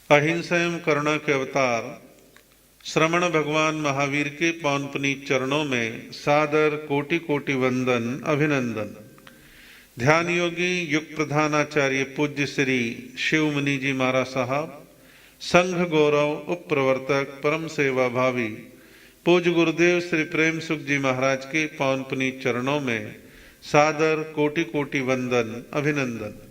अहिंसा एवं करुणा के अवतार श्रमण भगवान महावीर के पावन पुनीत चरणों में सादर कोटि कोटि वंदन अभिनंदन। ध्यान योगी युग प्रधानाचार्य पूज्य श्री शिव मुनि जी महाराज साहब, संघ गौरव उप प्रवर्तक परम सेवा भावी पूज्य गुरुदेव श्री प्रेम सुख जी महाराज के पावन पुनीत चरणों में सादर कोटि कोटि वंदन अभिनंदन।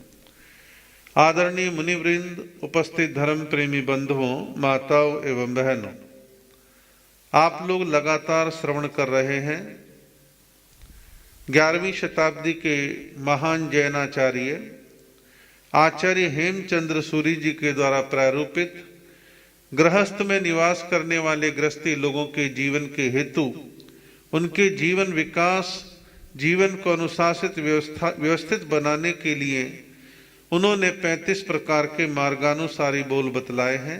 आदरणीय मुनिवृंद, उपस्थित धर्म प्रेमी बंधुओं, माताओं एवं बहनों, आप लोग लगातार श्रवण कर रहे हैं 11वीं शताब्दी के महान जैनाचार्य आचार्य हेमचंद्र सूरी जी के द्वारा प्रारूपित गृहस्थ में निवास करने वाले गृहस्थी लोगों के जीवन के हेतु उनके जीवन विकास, जीवन को अनुशासित व्यवस्थित बनाने के लिए उन्होंने 35 प्रकार के मार्गानुसारी बोल बतलाए हैं,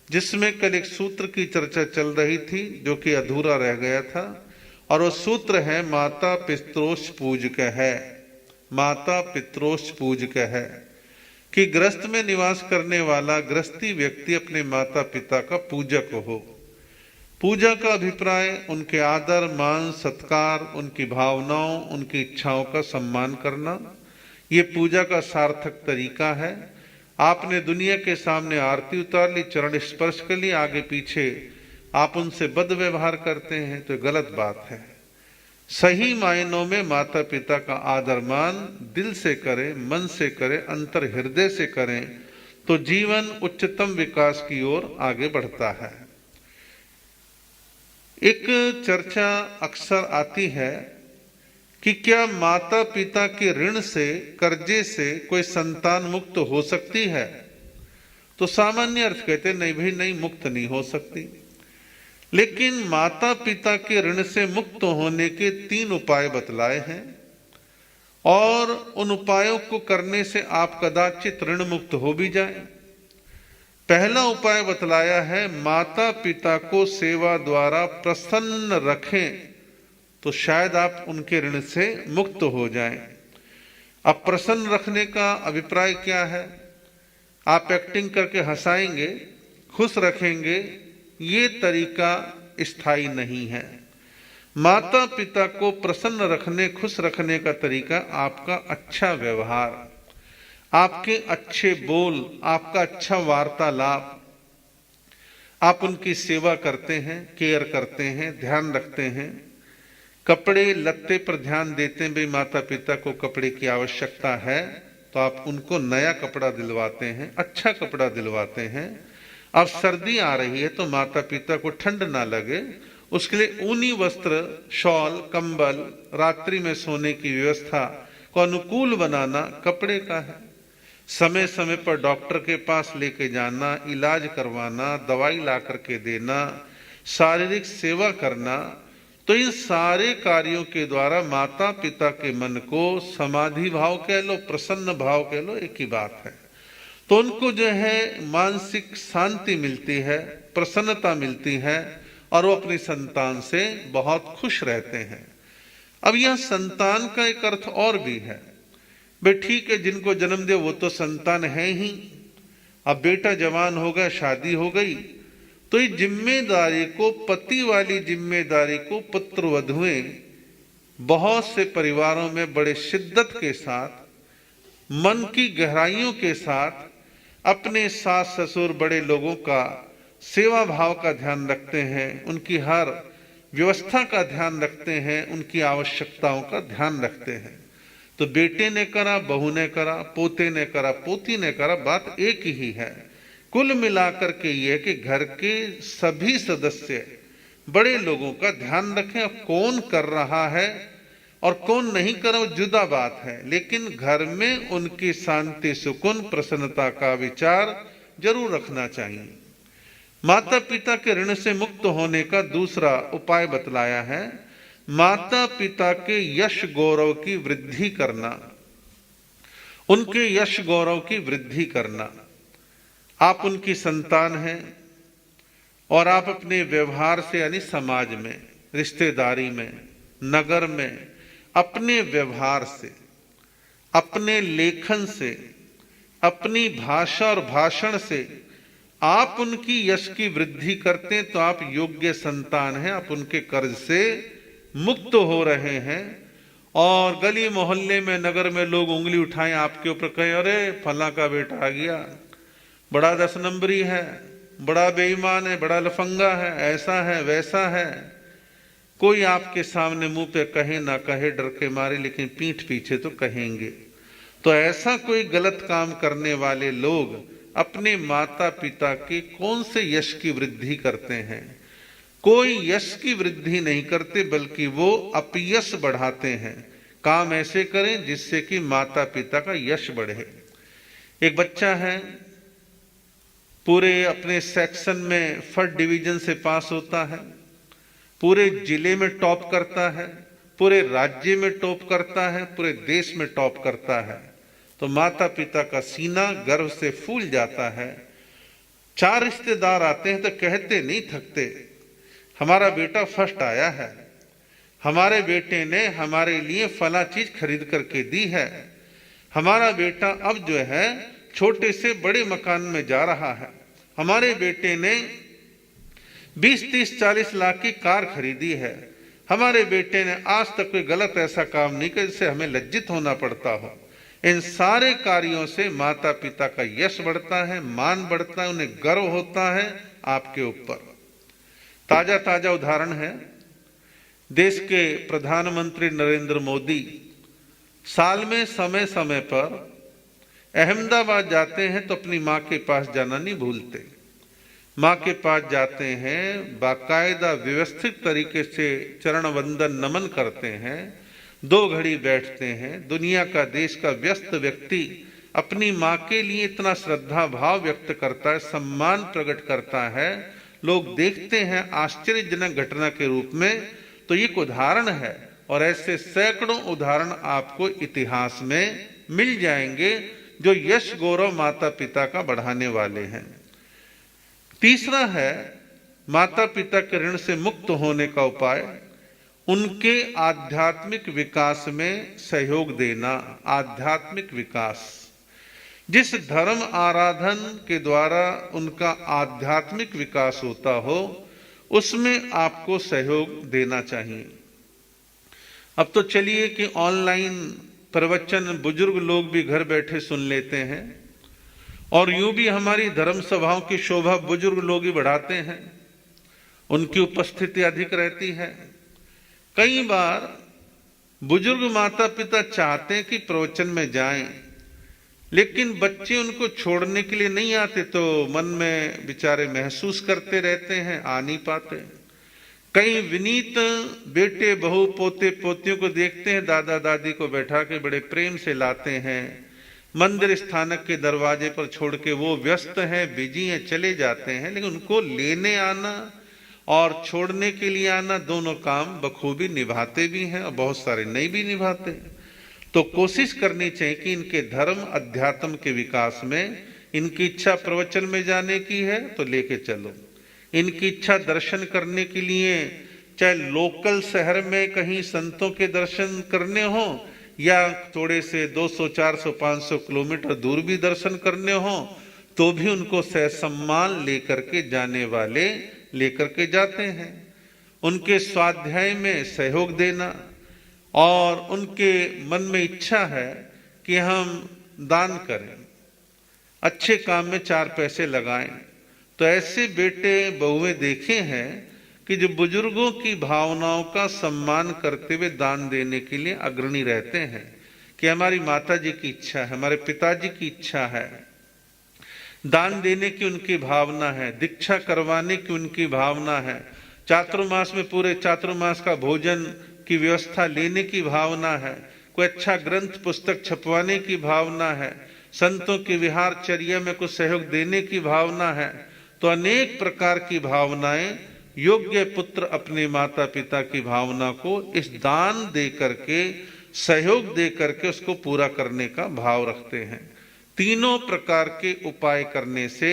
जिसमें कल एक सूत्र की चर्चा चल रही थी जो कि अधूरा रह गया था, और वो सूत्र है माता पित्रोश्च पूजक है। माता पित्रोश्च पूजक है कि गृहस्थ में निवास करने वाला गृहस्थी व्यक्ति अपने माता पिता का पूजक हो। पूजा का अभिप्राय उनके आदर मान सत्कार, उनकी भावनाओं, उनकी इच्छाओं का सम्मान करना, ये पूजा का सार्थक तरीका है। आपने दुनिया के सामने आरती उतार ली, चरण स्पर्श कर ली, आगे पीछे आप उनसे बद व्यवहार करते हैं तो गलत बात है। सही मायनों में माता पिता का आदर मान दिल से करें, मन से करें, अंतर हृदय से करें तो जीवन उच्चतम विकास की ओर आगे बढ़ता है। एक चर्चा अक्सर आती है कि क्या माता पिता के ऋण से, कर्जे से कोई संतान मुक्त हो सकती है? तो सामान्य अर्थ कहते नहीं भाई, नहीं, मुक्त नहीं हो सकती। लेकिन माता पिता के ऋण से मुक्त होने के 3 उपाय बतलाए हैं, और उन उपायों को करने से आप कदाचित ऋण मुक्त हो भी जाएं। पहला उपाय बतलाया है, माता पिता को सेवा द्वारा प्रसन्न रखें तो शायद आप उनके ऋण से मुक्त हो जाएं। अब प्रसन्न रखने का अभिप्राय क्या है? आप एक्टिंग करके हंसाएंगे, खुश रखेंगे, ये तरीका स्थायी नहीं है। माता पिता को प्रसन्न रखने, खुश रखने का तरीका आपका अच्छा व्यवहार, आपके अच्छे बोल, आपका अच्छा वार्तालाप। आप उनकी सेवा करते हैं, केयर करते हैं, ध्यान रखते हैं, कपड़े लत्ते पर ध्यान देते हैं। भाई माता पिता को कपड़े की आवश्यकता है तो आप उनको नया कपड़ा दिलवाते हैं, अच्छा कपड़ा दिलवाते हैं। अब सर्दी आ रही है तो माता पिता को ठंड ना लगे उसके लिए ऊनी वस्त्र, शॉल, कंबल, रात्रि में सोने की व्यवस्था को अनुकूल बनाना कपड़े का है। समय समय पर डॉक्टर के पास लेके जाना, इलाज करवाना, दवाई ला करके देना, शारीरिक सेवा करना, तो इन सारे कार्यों के द्वारा माता पिता के मन को समाधि भाव कह लो, प्रसन्न भाव कह लो, एक ही बात है। तो उनको जो है मानसिक शांति मिलती है, प्रसन्नता मिलती है, और वो अपनी संतान से बहुत खुश रहते हैं। अब यह संतान का एक अर्थ और भी है। भाई ठीक है, जिनको जन्म दे वो तो संतान है ही। अब बेटा जवान हो गया, शादी हो गई, तो इस जिम्मेदारी को, पति वाली जिम्मेदारी को पुत्र वधुएं बहुत से परिवारों में बड़े शिद्दत के साथ, मन की गहराइयों के साथ अपने सास ससुर बड़े लोगों का सेवा भाव का ध्यान रखते हैं, उनकी हर व्यवस्था का ध्यान रखते हैं, उनकी आवश्यकताओं का ध्यान रखते हैं। तो बेटे ने करा, बहू ने करा, पोते ने करा, पोती ने करा, बात एक ही है। कुल मिलाकर के ये कि घर के सभी सदस्य बड़े लोगों का ध्यान रखें। अब कौन कर रहा है और कौन नहीं कर रहा जुदा बात है, लेकिन घर में उनकी शांति, सुकून, प्रसन्नता का विचार जरूर रखना चाहिए। माता पिता के ऋण से मुक्त होने का दूसरा उपाय बतलाया है, माता पिता के यश गौरव की वृद्धि करना, उनके यश गौरव की वृद्धि करना। आप उनकी संतान हैं और आप अपने व्यवहार से, यानी समाज में, रिश्तेदारी में, नगर में, अपने व्यवहार से, अपने लेखन से, अपनी भाषा और भाषण से आप उनकी यश की वृद्धि करते हैं तो आप योग्य संतान हैं, आप उनके कर्ज से मुक्त हो रहे हैं। और गली मोहल्ले में, नगर में लोग उंगली उठाएं आपके ऊपर, कहें अरे फला का बेटा आ गया, बड़ा 10 नंबरी है, बड़ा बेईमान है, बड़ा लफंगा है, ऐसा है वैसा है, कोई आपके सामने मुंह पे कहे ना कहे डर के मारे, लेकिन पीठ पीछे तो कहेंगे। तो ऐसा कोई गलत काम करने वाले लोग अपने माता पिता के कौन से यश की वृद्धि करते हैं? कोई यश की वृद्धि नहीं करते, बल्कि वो अपयश बढ़ाते हैं। काम ऐसे करें जिससे कि माता पिता का यश बढ़े। एक बच्चा है, पूरे अपने सेक्शन में फर्स्ट डिवीजन से पास होता है, पूरे जिले में टॉप करता है, पूरे राज्य में टॉप करता है, पूरे देश में टॉप करता है, तो माता पिता का सीना गर्व से फूल जाता है। 4 रिश्तेदार आते हैं तो कहते नहीं थकते, हमारा बेटा फर्स्ट आया है, हमारे बेटे ने हमारे लिए फला चीज खरीद करके दी है, हमारा बेटा अब जो है छोटे से बड़े मकान में जा रहा है, हमारे बेटे ने 20, 30, 40 लाख की कार खरीदी है, हमारे बेटे ने आज तक कोई गलत ऐसा काम नहीं किया जिससे हमें लज्जित होना पड़ता हो। इन सारे कार्यों से माता पिता का यश बढ़ता है, मान बढ़ता है, उन्हें गर्व होता है आपके ऊपर। ताजा ताजा उदाहरण है, देश के प्रधानमंत्री नरेंद्र मोदी साल में समय समय पर अहमदाबाद जाते हैं तो अपनी मां के पास जाना नहीं भूलते। मां के पास जाते हैं, बाकायदा व्यवस्थित तरीके से चरण वंदन नमन करते हैं, 2 घड़ी बैठते हैं। दुनिया का, देश का व्यस्त व्यक्ति अपनी मां के लिए इतना श्रद्धा भाव व्यक्त करता है, सम्मान प्रकट करता है, लोग देखते हैं आश्चर्यजनक घटना के रूप में। तो ये एक उदाहरण है, और ऐसे सैकड़ों उदाहरण आपको इतिहास में मिल जाएंगे जो यश गौरव माता पिता का बढ़ाने वाले हैं। तीसरा है माता पिता के ऋण से मुक्त होने का उपाय, उनके आध्यात्मिक विकास में सहयोग देना। आध्यात्मिक विकास, जिस धर्म आराधन के द्वारा उनका आध्यात्मिक विकास होता हो, उसमें आपको सहयोग देना चाहिए। अब तो चलिए कि ऑनलाइन प्रवचन बुजुर्ग लोग भी घर बैठे सुन लेते हैं, और यूं भी हमारी धर्म सभाओं की शोभा बुजुर्ग लोग ही बढ़ाते हैं, उनकी उपस्थिति अधिक रहती है। कई बार बुजुर्ग माता पिता चाहते हैं कि प्रवचन में जाएं, लेकिन बच्चे उनको छोड़ने के लिए नहीं आते, तो मन में बेचारे महसूस करते रहते हैं, आ नहीं पाते। कई विनीत बेटे बहू पोते पोतियों को देखते हैं, दादा दादी को बैठा के बड़े प्रेम से लाते हैं, मंदिर स्थानक के दरवाजे पर छोड़ के वो व्यस्त हैं, बिजी हैं, चले जाते हैं, लेकिन उनको लेने आना और छोड़ने के लिए आना, दोनों काम बखूबी निभाते भी हैं और बहुत सारे नहीं भी निभाते। तो कोशिश करनी चाहिए कि इनके धर्म अध्यात्म के विकास में, इनकी इच्छा प्रवचन में जाने की है तो लेके चलो, इनकी इच्छा दर्शन करने के लिए, चाहे लोकल शहर में कहीं संतों के दर्शन करने हो, या थोड़े से 200, 400, 500 किलोमीटर दूर भी दर्शन करने हो, तो भी उनको सम्मान लेकर के जाने वाले लेकर के जाते हैं। उनके स्वाध्याय में सहयोग देना, और उनके मन में इच्छा है कि हम दान करें, अच्छे काम में 4 पैसे लगाएं, तो ऐसे बेटे बहुएं देखे हैं कि जो बुजुर्गों की भावनाओं का सम्मान करते हुए दान देने के लिए अग्रणी रहते हैं, कि हमारी माता जी की इच्छा है, हमारे पिताजी की इच्छा है, दान देने की उनकी भावना है, दीक्षा करवाने की उनकी भावना है, चातुर्मास में पूरे चातुर्मास का भोजन की व्यवस्था लेने की भावना है, कोई अच्छा ग्रंथ पुस्तक छपवाने की भावना है, संतों की विहारचर्या में कुछ सहयोग देने की भावना है। तो अनेक प्रकार की भावनाएं योग्य पुत्र अपने माता पिता की भावना को इस दान दे करके, सहयोग दे करके उसको पूरा करने का भाव रखते हैं। तीनों प्रकार के उपाय करने से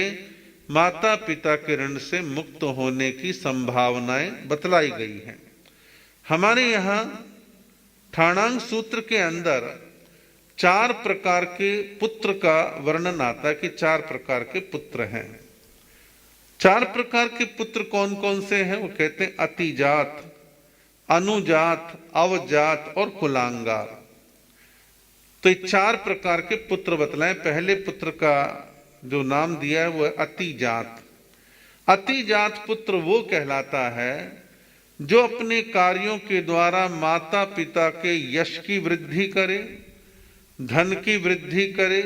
माता पिता के ऋण से मुक्त होने की संभावनाएं बतलाई गई हैं। हमारे यहाँ ठाणांग सूत्र के अंदर 4 प्रकार के पुत्र का वर्णन आता है कि 4 प्रकार के पुत्र हैं। 4 प्रकार के पुत्र कौन कौन से हैं? वो कहते हैं अतिजात, अनुजात, अवजात और कुलांगार। तो ये 4 प्रकार के पुत्र बतलाएं। पहले पुत्र का जो नाम दिया है वो है अतिजात। अतिजात पुत्र वो कहलाता है जो अपने कार्यों के द्वारा माता पिता के यश की वृद्धि करे, धन की वृद्धि करे,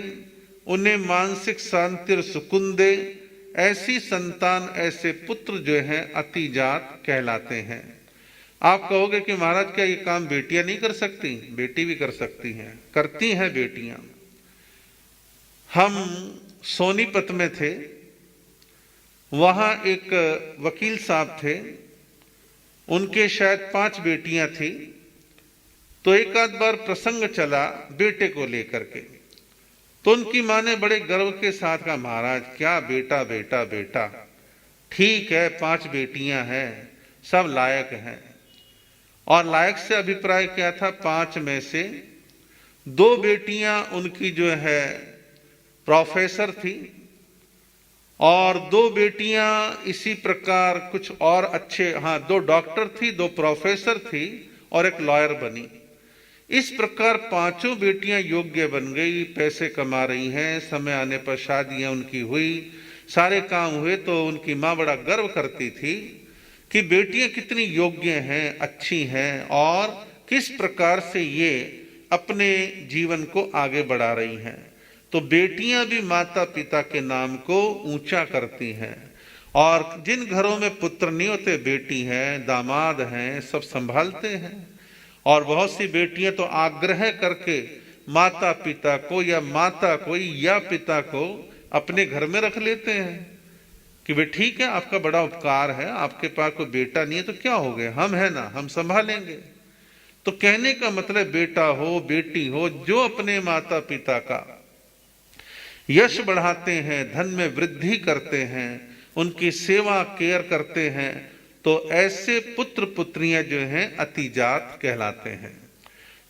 उन्हें मानसिक शांति और सुकून दे। ऐसी संतान, ऐसे पुत्र जो हैं अतिजात कहलाते हैं। आप कहोगे कि महाराज क्या ये काम बेटियां नहीं कर सकती? बेटी भी कर सकती हैं, करती हैं बेटियां। हम सोनीपत में थे, वहां एक वकील साहब थे, उनके शायद 5 बेटियां थी। तो एक आध बार प्रसंग चला बेटे को लेकर के, तो उनकी मां ने बड़े गर्व के साथ कहा, महाराज क्या बेटा बेटा बेटा, ठीक है 5 बेटियां हैं, सब लायक हैं। और लायक से अभिप्राय क्या था? 5 में से 2 बेटियां उनकी जो है प्रोफेसर थी, और 2 बेटियां इसी प्रकार कुछ और अच्छे, 2 डॉक्टर थी, 2 प्रोफेसर थी और एक लॉयर बनी। इस प्रकार 5 बेटियां योग्य बन गई, पैसे कमा रही हैं, समय आने पर शादियां उनकी हुई, सारे काम हुए। तो उनकी मां बड़ा गर्व करती थी कि बेटियां कितनी योग्य हैं, अच्छी हैं, और किस प्रकार से ये अपने जीवन को आगे बढ़ा रही हैं। तो बेटियां भी माता पिता के नाम को ऊंचा करती हैं। और जिन घरों में पुत्र नहीं होते, बेटी हैं, दामाद हैं, सब संभालते हैं। और बहुत सी बेटियां तो आग्रह करके माता पिता को या माता को या पिता को अपने घर में रख लेते हैं कि वे ठीक है, आपका बड़ा उपकार है, आपके पास कोई बेटा नहीं है तो क्या हो गया, हम है ना, हम संभालेंगे। तो कहने का मतलब बेटा हो बेटी हो जो अपने माता पिता का यश बढ़ाते हैं, धन में वृद्धि करते हैं, उनकी सेवा केयर करते हैं, तो ऐसे पुत्र पुत्रियां जो हैं अतिजात कहलाते हैं।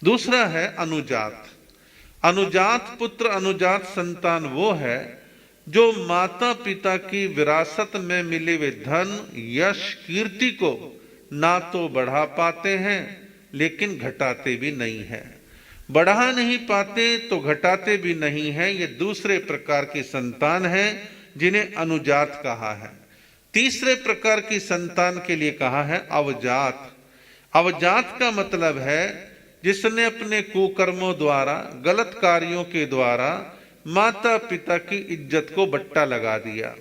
दूसरा है अनुजात। अनुजात पुत्र, अनुजात संतान वो है जो माता पिता की विरासत में मिले हुए धन, यश, कीर्ति को ना तो बढ़ा पाते हैं लेकिन घटाते भी नहीं है। बढ़ा नहीं पाते तो घटाते भी नहीं है। ये दूसरे प्रकार की संतान है जिन्हें अनुजात कहा है। तीसरे प्रकार की संतान के लिए कहा है अवजात। अवजात का मतलब है जिसने अपने कुकर्मों द्वारा, गलत कार्यों के द्वारा माता पिता की इज्जत को बट्टा लगा दिया,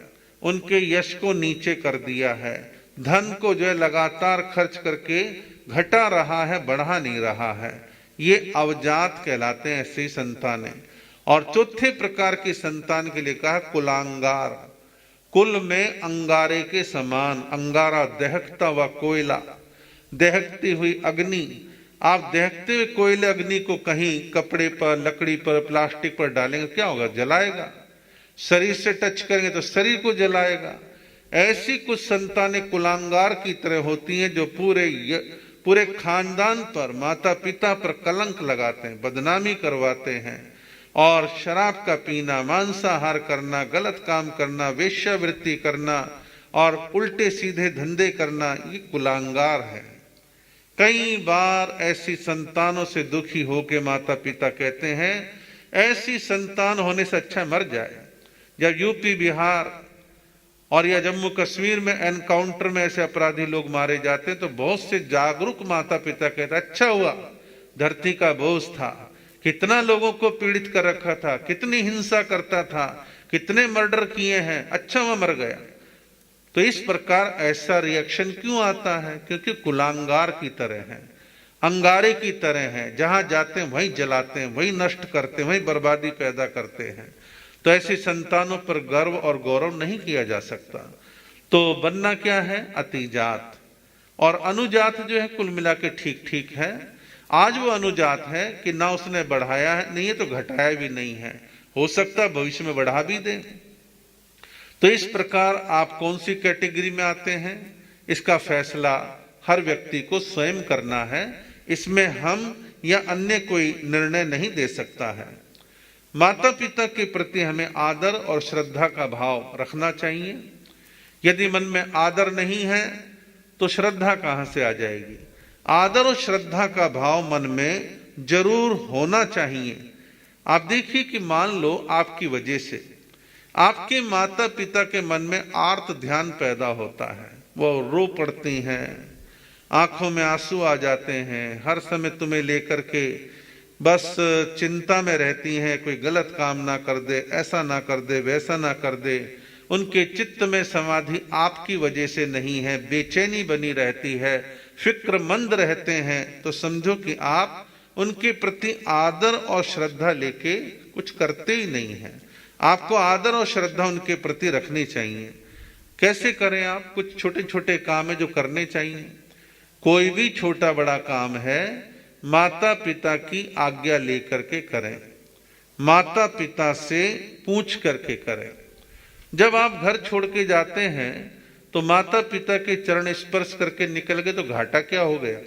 उनके यश को नीचे कर दिया है, धन को जो है लगातार खर्च करके घटा रहा है, बढ़ा नहीं रहा है। ये अवजात कहलाते हैं ऐसी संतानें। और चौथे प्रकार की संतान के लिए कहा कुलांगार। कुल में अंगारे के समान, अंगारा दहकता हुआ कोयला, दहकती हुई अग्नि। आप दहकते हुए कोयले अग्नि को कहीं कपड़े पर, लकड़ी पर, प्लास्टिक पर डालेंगे, क्या होगा? जलाएगा। शरीर से टच करेंगे तो शरीर को जलाएगा। ऐसी कुछ संतानें कुलांगार की तरह होती हैं जो पूरे खानदान पर, माता पिता पर कलंक लगाते हैं, बदनामी करवाते हैं। और शराब का पीना, मांसाहार करना, गलत काम करना, वेश्यावृत्ति करना और उल्टे सीधे धंधे करना, ये कुलांगार है। कई बार ऐसी संतानों से दुखी होकर माता पिता कहते हैं ऐसी संतान होने से अच्छा मर जाए। जब यूपी, बिहार और या जम्मू कश्मीर में एनकाउंटर में ऐसे अपराधी लोग मारे जाते हैं तो बहुत से जागरूक माता पिता कहते हैं अच्छा हुआ धरती का बोझ था, कितना लोगों को पीड़ित कर रखा था, कितनी हिंसा करता था, कितने मर्डर किए हैं, अच्छा हुआ मर गया। तो इस प्रकार ऐसा रिएक्शन क्यों आता है? क्योंकि कुलांगार की तरह है, अंगारे की तरह है, जहां जाते हैं वहीं जलाते हैं, वहीं नष्ट करते हैं, वहीं बर्बादी पैदा करते हैं। तो ऐसी संतानों पर गर्व और गौरव नहीं किया जा सकता। तो बनना क्या है? अतिजात। और अनुजात जो है कुल मिला के ठीक ठीक है। आज वो अनुजात है कि ना उसने बढ़ाया है नहीं है तो घटाया भी नहीं है, हो सकता है भविष्य में बढ़ा भी दे। तो इस प्रकार आप कौन सी कैटेगरी में आते हैं, इसका फैसला हर व्यक्ति को स्वयं करना है। इसमें हम या अन्य कोई निर्णय नहीं दे सकता है। माता पिता के प्रति हमें आदर और श्रद्धा का भाव रखना चाहिए। यदि मन में आदर नहीं है तो श्रद्धा कहां से आ जाएगी? आदर और श्रद्धा का भाव मन में जरूर होना चाहिए। आप देखिए कि मान लो आपकी वजह से आपके माता पिता के मन में आर्त ध्यान पैदा होता है, वो रो पड़ती हैं, आंखों में आंसू आ जाते हैं, हर समय तुम्हें लेकर के बस चिंता में रहती हैं, कोई गलत काम ना कर दे, ऐसा ना कर दे, वैसा ना कर दे। उनके चित्त में समाधि आपकी वजह से नहीं है, बेचैनी बनी रहती है, फिक्रमंद रहते हैं, तो समझो कि आप उनके प्रति आदर और श्रद्धा लेके कुछ करते ही नहीं हैं। आपको आदर और श्रद्धा उनके प्रति रखनी चाहिए। कैसे करें आप? कुछ छोटे छोटे काम है जो करने चाहिए। कोई भी छोटा बड़ा काम है माता पिता की आज्ञा लेकर के करें, माता पिता से पूछ करके करें। जब आप घर छोड़ के जाते हैं तो माता पिता के चरण स्पर्श करके निकल गए तो घाटा क्या हो गया?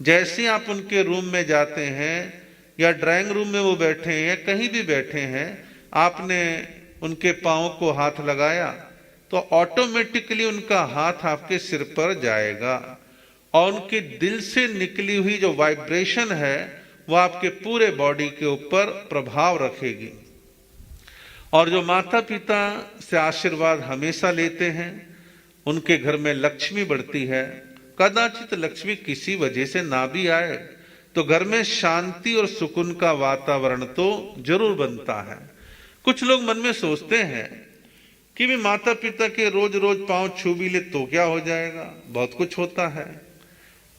जैसे आप उनके रूम में जाते हैं या ड्राइंग रूम में वो बैठे हैं या कहीं भी बैठे हैं, आपने उनके पांव को हाथ लगाया तो ऑटोमेटिकली उनका हाथ आपके सिर पर जाएगा और उनके दिल से निकली हुई जो वाइब्रेशन है वो आपके पूरे बॉडी के ऊपर प्रभाव रखेगी। और जो माता पिता से आशीर्वाद हमेशा लेते हैं उनके घर में लक्ष्मी बढ़ती है। कदाचित लक्ष्मी किसी वजह से ना भी आए तो घर में शांति और सुकून का वातावरण तो जरूर बनता है। कुछ लोग मन में सोचते हैं कि भी माता पिता के रोज रोज पांव छू भी ले तो क्या हो जाएगा, बहुत कुछ होता है।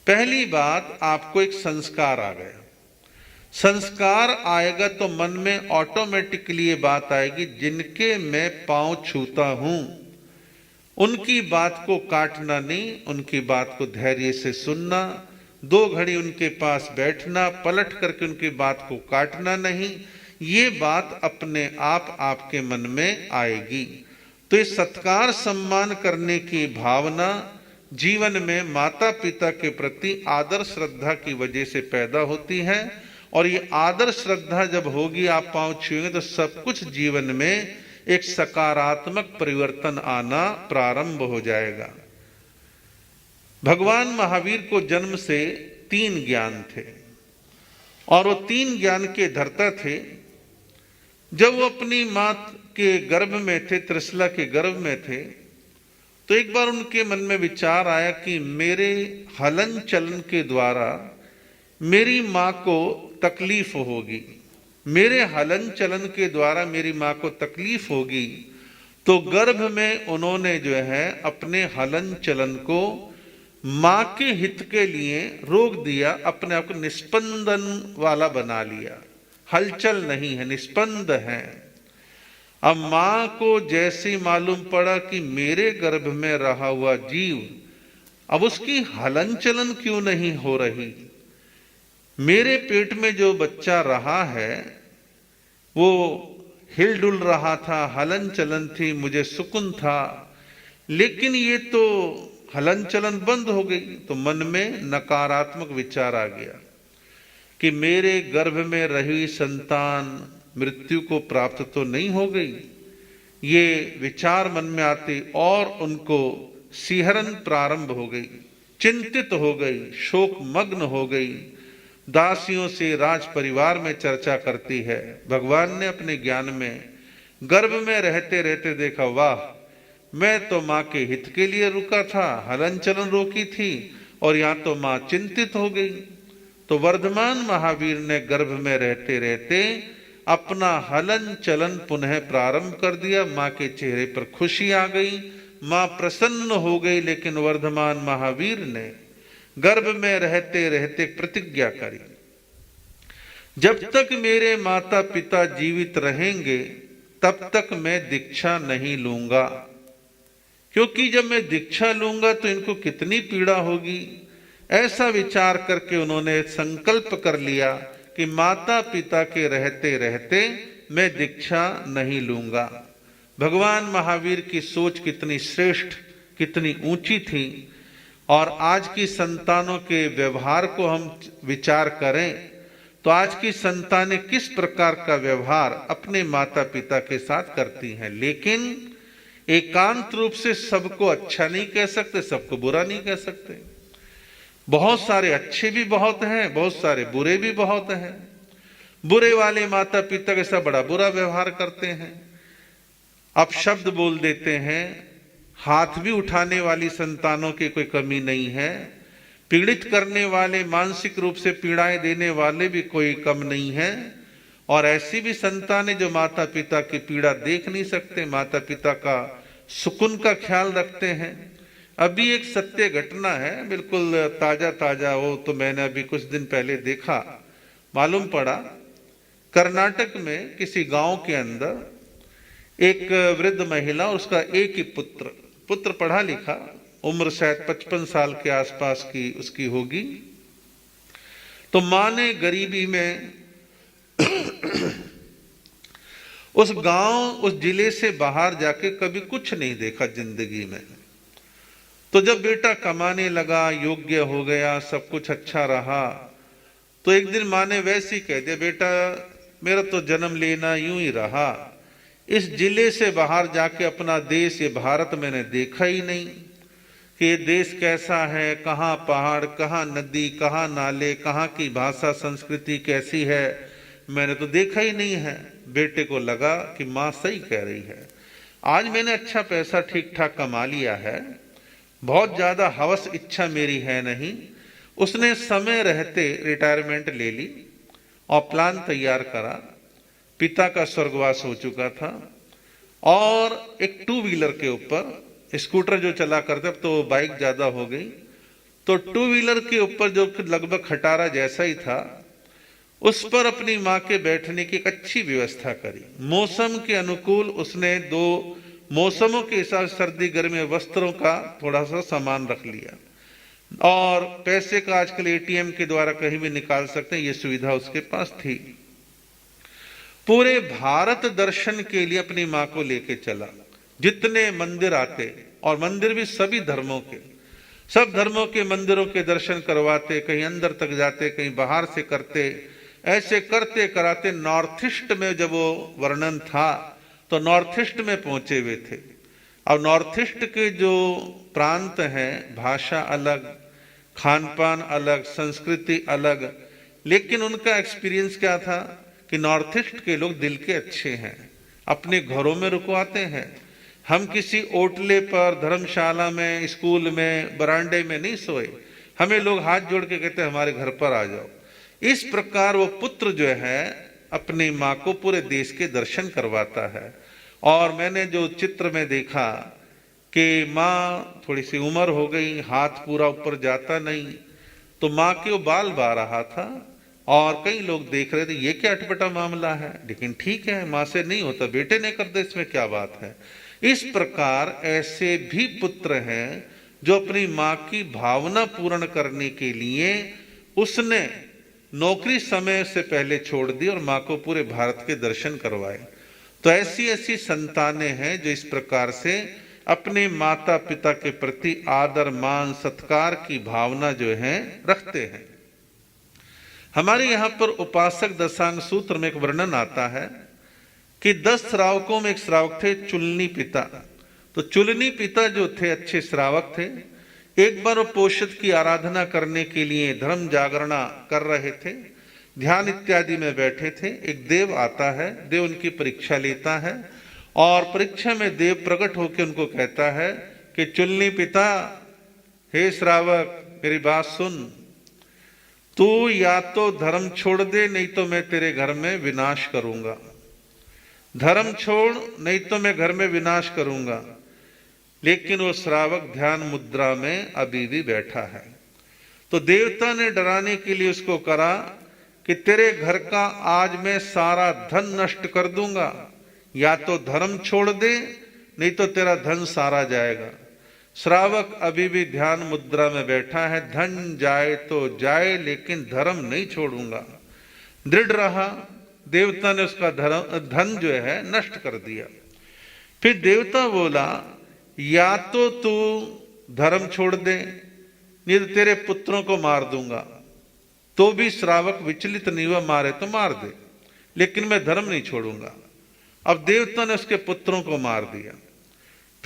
पहली बात, आपको एक संस्कार आ गया। संस्कार आएगा तो मन में ऑटोमेटिकली ये बात आएगी, जिनके मैं पांव छूता हूं उनकी बात को काटना नहीं, उनकी बात को धैर्य से सुनना, 2 घड़ी उनके पास बैठना, पलट करके उनकी बात को काटना नहीं, ये बात अपने आप आपके मन में आएगी। तो ये सत्कार सम्मान करने की भावना जीवन में माता पिता के प्रति आदर श्रद्धा की वजह से पैदा होती है। और ये आदर श्रद्धा जब होगी, आप पांव छुएंगे तो सब कुछ जीवन में एक सकारात्मक परिवर्तन आना प्रारंभ हो जाएगा। भगवान महावीर को जन्म से 3 ज्ञान थे और वो 3 ज्ञान के धर्ता थे। जब वो अपनी मां के गर्भ में थे, त्रिशला के गर्भ में थे, तो एक बार उनके मन में विचार आया कि मेरे हलन चलन के द्वारा मेरी मां को तकलीफ होगी, मेरे हलन चलन के द्वारा मेरी मां को तकलीफ होगी। तो गर्भ में उन्होंने जो है अपने हलन चलन को मां के हित के लिए रोक दिया, अपने आप को निस्पंदन वाला बना लिया। हलचल नहीं है, निस्पंद है। अब मां को जैसे मालूम पड़ा कि मेरे गर्भ में रहा हुआ जीव, अब उसकी हलन चलन क्यों नहीं हो रही, मेरे पेट में जो बच्चा रहा है वो हिलडुल रहा था, हलन चलन थी, मुझे सुकून था, लेकिन ये तो हलन चलन बंद हो गई। तो मन में नकारात्मक विचार आ गया कि मेरे गर्भ में रही संतान मृत्यु को प्राप्त तो नहीं हो गई। ये विचार मन में आते और उनको सिहरन प्रारंभ हो गई, चिंतित हो गई, शोक मग्न हो गई। दासियों से राज परिवार में चर्चा करती है। भगवान ने अपने ज्ञान में गर्भ में रहते रहते देखा, वाह, मैं तो मां के हित के लिए रुका था, हलन चलन रोकी थी, और यहां तो मां चिंतित हो गई। तो वर्धमान महावीर ने गर्भ में रहते रहते अपना हलन चलन पुनः प्रारंभ कर दिया। मां के चेहरे पर खुशी आ गई, मां प्रसन्न हो गई। लेकिन वर्धमान महावीर ने गर्भ में रहते रहते प्रतिज्ञा करी, जब तक मेरे माता पिता जीवित रहेंगे तब तक मैं दीक्षा नहीं लूंगा, क्योंकि जब मैं दीक्षा लूंगा तो इनको कितनी पीड़ा होगी। ऐसा विचार करके उन्होंने संकल्प कर लिया कि माता पिता के रहते रहते मैं दीक्षा नहीं लूंगा। भगवान महावीर की सोच कितनी श्रेष्ठ, कितनी ऊंची थी। और आज की संतानों के व्यवहार को हम विचार करें तो आज की संतानें किस प्रकार का व्यवहार अपने माता पिता के साथ करती हैं। लेकिन एकांत रूप से सबको अच्छा नहीं कह सकते, सबको बुरा नहीं कह सकते। बहुत सारे अच्छे भी बहुत हैं, बहुत सारे बुरे भी बहुत हैं। बुरे वाले माता पिता के साथ बड़ा बुरा व्यवहार करते हैं, अपशब्द बोल देते हैं, हाथ भी उठाने वाली संतानों की कोई कमी नहीं है, पीड़ित करने वाले, मानसिक रूप से पीड़ाएं देने वाले भी कोई कम नहीं है। और ऐसी भी संतानें जो माता पिता की पीड़ा देख नहीं सकते, माता पिता का सुकून का ख्याल रखते हैं। अभी एक सत्य घटना है, बिल्कुल ताजा ताजा, वो तो मैंने अभी कुछ दिन पहले देखा, मालूम पड़ा कर्नाटक में किसी गांव के अंदर एक वृद्ध महिला और उसका एक ही पुत्र पढ़ा लिखा, उम्र शायद 55 साल के आसपास की उसकी होगी। तो मां ने गरीबी में उस गांव, उस जिले से बाहर जाके कभी कुछ नहीं देखा जिंदगी में। तो जब बेटा कमाने लगा, योग्य हो गया, सब कुछ अच्छा रहा, तो एक दिन मां ने वैसे ही कह दिया, बेटा मेरा तो जन्म लेना यूं ही रहा, इस जिले से बाहर जाके अपना देश, ये भारत मैंने देखा ही नहीं कि ये देश कैसा है, कहाँ पहाड़, कहाँ नदी, कहाँ नाले, कहाँ की भाषा संस्कृति कैसी है, मैंने तो देखा ही नहीं है। बेटे को लगा कि माँ सही कह रही है, आज मैंने अच्छा पैसा ठीक ठाक कमा लिया है, बहुत ज्यादा हवस इच्छा मेरी है नहीं। उसने समय रहते रिटायरमेंट ले ली और प्लान तैयार करा। पिता का स्वर्गवास हो चुका था और एक 2 व्हीलर के ऊपर, स्कूटर जो चला करते, अब तो बाइक ज्यादा हो गई, तो 2 व्हीलर के ऊपर जो लगभग खटारा जैसा ही था, उस पर अपनी मां के बैठने की एक अच्छी व्यवस्था करी। मौसम के अनुकूल उसने 2 मौसमों के हिसाब से, सर्दी गर्मी वस्त्रों का थोड़ा सा सामान रख लिया, और पैसे का आजकल एटीएम के द्वारा कहीं भी निकाल सकते हैं, ये सुविधा उसके पास थी। पूरे भारत दर्शन के लिए अपनी मां को लेके चला, जितने मंदिर आते, और मंदिर भी सभी धर्मों के, सब धर्मों के मंदिरों के दर्शन करवाते, कहीं अंदर तक जाते, कहीं बाहर से करते। ऐसे करते कराते नॉर्थ ईस्ट में जब वो वर्णन था, तो नॉर्थ ईस्ट में पहुंचे हुए थे। अब नॉर्थ ईस्ट के जो प्रांत हैं, भाषा अलग, खान पान अलग, संस्कृति अलग, लेकिन उनका एक्सपीरियंस क्या था कि नॉर्थ ईस्ट के लोग दिल के अच्छे हैं, अपने घरों में रुकवाते हैं। हम किसी ओटले पर, धर्मशाला में, स्कूल में, बरांडे में नहीं सोए, हमें लोग हाथ जोड़ के कहते हैं हमारे घर पर आ जाओ। इस प्रकार वो पुत्र जो है अपनी माँ को पूरे देश के दर्शन करवाता है। और मैंने जो चित्र में देखा कि माँ थोड़ी सी उम्र हो गई, हाथ पूरा ऊपर जाता नहीं, तो माँ के वो बाल बा रहा था और कई लोग देख रहे थे ये क्या अटपटा मामला है, लेकिन ठीक है, माँ से नहीं होता, बेटे ने कर दे, इसमें क्या बात है। इस प्रकार ऐसे भी पुत्र हैं जो अपनी माँ की भावना पूर्ण करने के लिए उसने नौकरी समय से पहले छोड़ दी और माँ को पूरे भारत के दर्शन करवाए। तो ऐसी ऐसी संतानें हैं जो इस प्रकार से अपने माता पिता के प्रति आदर, मान, सत्कार की भावना जो है रखते हैं। हमारे यहाँ पर उपासक दशांग सूत्र में एक वर्णन आता है कि 10 श्रावकों में एक श्रावक थे चुलनी पिता। तो चुलनी पिता जो थे अच्छे श्रावक थे। एक बार वो पोषद की आराधना करने के लिए धर्म जागरणा कर रहे थे, ध्यान इत्यादि में बैठे थे। एक देव आता है, देव उनकी परीक्षा लेता है और परीक्षा में देव प्रकट होकर उनको कहता है कि चुलनी पिता, हे श्रावक मेरी बात सुन, तू या तो धर्म छोड़ दे नहीं तो मैं तेरे घर में विनाश करूंगा, धर्म छोड़ नहीं तो मैं घर में विनाश करूंगा। लेकिन वो श्रावक ध्यान मुद्रा में अभी भी बैठा है। तो देवता ने डराने के लिए उसको करा कि तेरे घर का आज मैं सारा धन नष्ट कर दूंगा, या तो धर्म छोड़ दे नहीं तो तेरा धन सारा जाएगा। श्रावक अभी भी ध्यान मुद्रा में बैठा है, धन जाए तो जाए लेकिन धर्म नहीं छोड़ूंगा। दृढ़ रहा, देवता ने उसका धन जो है नष्ट कर दिया। फिर देवता बोला या तो तू धर्म छोड़ दे नहीं तो तेरे पुत्रों को मार दूंगा। तो भी श्रावक विचलित नहीं हुआ, मारे तो मार दे लेकिन मैं धर्म नहीं छोड़ूंगा। अब देवता ने उसके पुत्रों को मार दिया।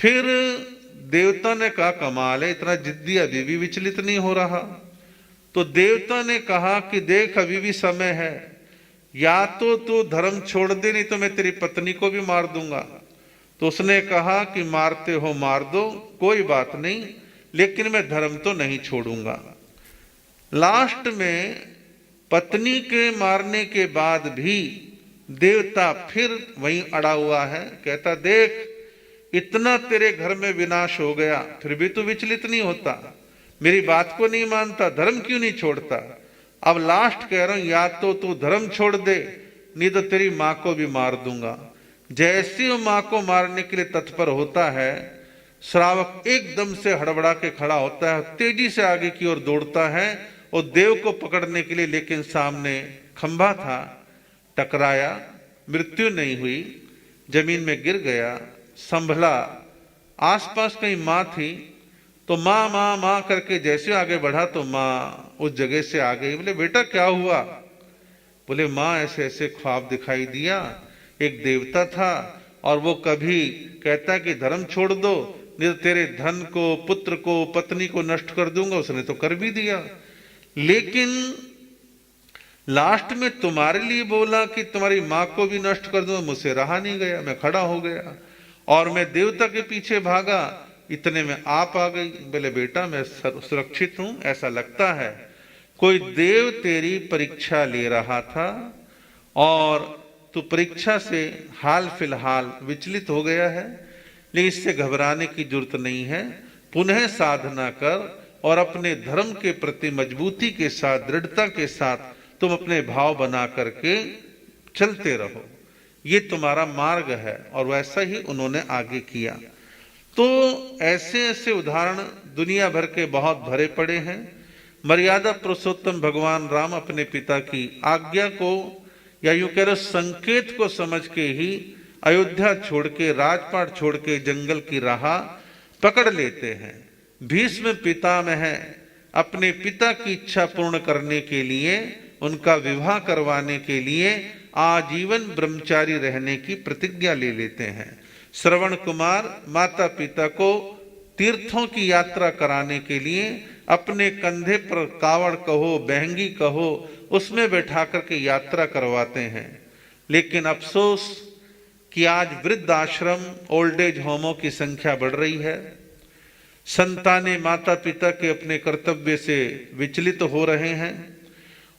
फिर देवता ने कहा कमाल है, इतना जिद्दी अभी भी विचलित नहीं हो रहा। तो देवता ने कहा कि देख अभी भी समय है, या तो तू धर्म छोड़ दे, नहीं तो मैं तेरी पत्नी को भी मार दूंगा। तो उसने कहा कि मारते हो मार दो, कोई बात नहीं, लेकिन मैं धर्म तो नहीं छोड़ूंगा। लास्ट में पत्नी के मारने के बाद भी देवता फिर वहीं अड़ा हुआ है, कहता देख इतना तेरे घर में विनाश हो गया, फिर भी तू विचलित नहीं होता, मेरी बात को नहीं मानता, धर्म क्यों नहीं छोड़ता। अब लास्ट कह रहा हूं, या तो तू धर्म छोड़ दे, नहीं तो तेरी मां को भी मार दूंगा। जैसे वो मां को मारने के लिए तत्पर होता है, श्रावक एकदम से हड़बड़ा के खड़ा होता है, तेजी से आगे की ओर दौड़ता है और देव को पकड़ने के लिए, लेकिन सामने खंभा था, टकराया, मृत्यु नहीं हुई, जमीन में गिर गया, संभला। आसपास कहीं मां थी, तो मां मां मां करके जैसे आगे बढ़ा तो मां उस जगह से आ गई। बोले बेटा क्या हुआ? बोले मां ऐसे ऐसे ख्वाब दिखाई दिया, एक देवता था और वो कभी कहता कि धर्म छोड़ दो, नहीं तो तेरे धन को, पुत्र को, पत्नी को नष्ट कर दूंगा, उसने तो कर भी दिया। लेकिन लास्ट में तुम्हारे लिए बोला कि तुम्हारी मां को भी नष्ट कर दूंगा, मुझसे रहा नहीं गया, मैं खड़ा हो गया और मैं देवता के पीछे भागा, इतने में आप आ गई। बोले बेटा मैं सुरक्षित हूं, ऐसा लगता है कोई देव तेरी परीक्षा ले रहा था और तू परीक्षा से हाल फिलहाल विचलित हो गया है, लेकिन इससे घबराने की जरूरत नहीं है। पुनः साधना कर और अपने धर्म के प्रति मजबूती के साथ, दृढ़ता के साथ तुम अपने भाव बना करके चलते रहो, ये तुम्हारा मार्ग है। और वैसा ही उन्होंने आगे किया। तो ऐसे ऐसे उदाहरण दुनिया भर के बहुत भरे पड़े हैं। मर्यादा पुरुषोत्तम भगवान राम अपने पिता की आज्ञा को, या यूं कह रहे संकेत को समझ के ही अयोध्या छोड़ के, राजपाट छोड़ के जंगल की राह पकड़ लेते हैं। भीष्म पितामह अपने पिता की इच्छा पूर्ण करने के लिए, उनका विवाह करवाने के लिए आजीवन ब्रह्मचारी रहने की प्रतिज्ञा ले लेते हैं। श्रवण कुमार माता पिता को तीर्थों की यात्रा कराने के लिए अपने कंधे पर कावड़ कहो, बहंगी कहो, उसमें बैठा करके यात्रा करवाते हैं। लेकिन अफसोस कि आज वृद्ध आश्रम, ओल्ड एज होमों की संख्या बढ़ रही है। संतानें माता पिता के अपने कर्तव्य से विचलित हो रहे हैं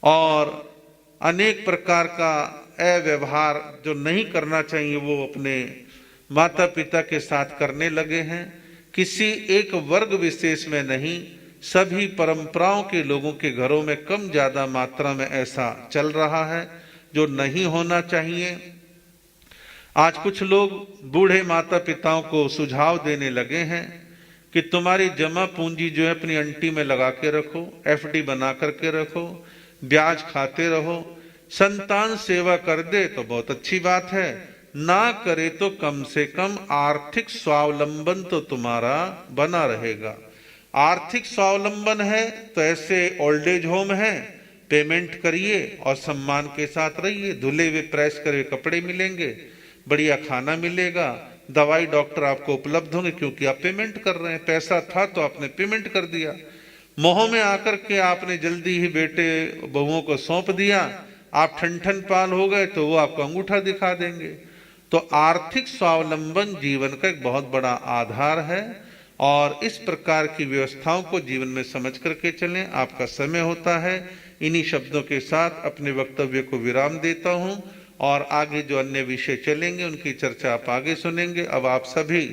और अनेक प्रकार का अव्यवहार जो नहीं करना चाहिए वो अपने माता पिता के साथ करने लगे हैं। किसी एक वर्ग विशेष में नहीं, सभी परंपराओं के लोगों के घरों में कम ज्यादा मात्रा में ऐसा चल रहा है जो नहीं होना चाहिए। आज कुछ लोग बूढ़े माता पिताओं को सुझाव देने लगे हैं कि तुम्हारी जमा पूंजी जो है अपनी अंटी में लगा के रखो, एफडी बना करके रखो, ब्याज खाते रहो, संतान सेवा कर दे तो बहुत अच्छी बात है, ना करे तो कम से कम आर्थिक स्वावलंबन तो तुम्हारा बना रहेगा। आर्थिक स्वावलंबन है तो ऐसे ओल्ड एज होम है, पेमेंट करिए और सम्मान के साथ रहिए, धुले हुए प्रेस करे कपड़े मिलेंगे, बढ़िया खाना मिलेगा, दवाई डॉक्टर आपको उपलब्ध होंगे क्योंकि आप पेमेंट कर रहे हैं। पैसा था तो आपने पेमेंट कर दिया। मोह में आकर के आपने जल्दी ही बेटे बहुओं को सौंप दिया, आप ठन पाल हो गए तो वो आपको अंगूठा दिखा देंगे। तो आर्थिक स्वावलंबन जीवन का एक बहुत बड़ा आधार है और इस प्रकार की व्यवस्थाओं को जीवन में समझ करके चलें। आपका समय होता है। इन्हीं शब्दों के साथ अपने वक्तव्य को विराम देता हूं और आगे जो अन्य विषय चलेंगे उनकी चर्चा आप आगे सुनेंगे। अब आप सभी